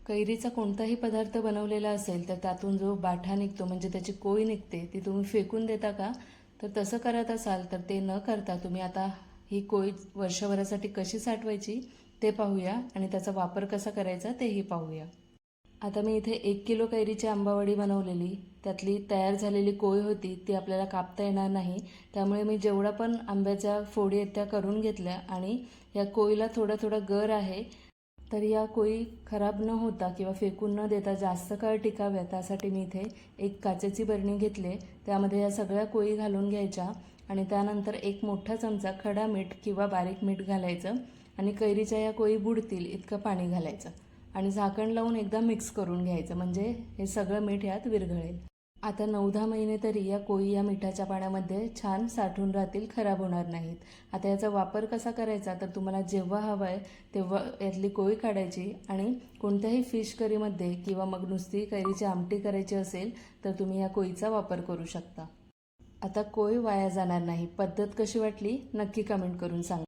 कैरीचा कोणताही पदार्थ बनवलेला असेल तर त्यातून जो बाठा निघतो म्हणजे त्याची कोय निघते ती तुम्ही फेकून देता का? तर तसं करत असाल तर ते न करता तुम्ही आता ही कोय वर्षभरासाठी कशी साठवायची ते पाहूया आणि त्याचा वापर कसा करायचा तेही पाहूया. आता मी इथे 1 किलो कैरीची आंबावडी बनवलेली. त्यातली तयार झालेली कोय होती ती आपल्याला कापता येणार नाही. त्यामुळे मी जेवढा पण आंब्याच्या फोडी आहेत त्या करून घेतल्या आणि या कोयीला थोडा थोडा गर आहे. तर या कोयी खराब न होता किंवा फेकून न देता जास्त काळ टिकाव्या त्यासाठी मी इथे एक काचेची बरणी घेतली. त्यामध्ये या सगळ्या कोयी घालून घ्यायच्या आणि त्यानंतर एक मोठा चमचा खडा मीठ किंवा बारीक मीठ घालायचं आणि कैरीच्या या कोयी बुडतील इतकं पाणी घालायचं आणि झाकण लावून एकदा मिक्स करून घ्यायचं म्हणजे हे सगळं मीठ यात विरघळेल. आता 9-10 महिने तरी या कोयी या मिठाच्या पाण्यामध्ये छान साठून राहतील, खराब होणार नाहीत. आता याचा वापर कसा करायचा तर तुम्हाला जेव्हा हवं आहे तेव्हा यातली कोय काढायची आणि कोणत्याही फिश करीमध्ये किंवा मग नुसती कैरीची आमटी करायची असेल तर तुम्ही या कोयीचा वापर करू शकता. आता कोय वाया जाणार नाही. पद्धत कशी वाटली नक्की कमेंट करून सांगा.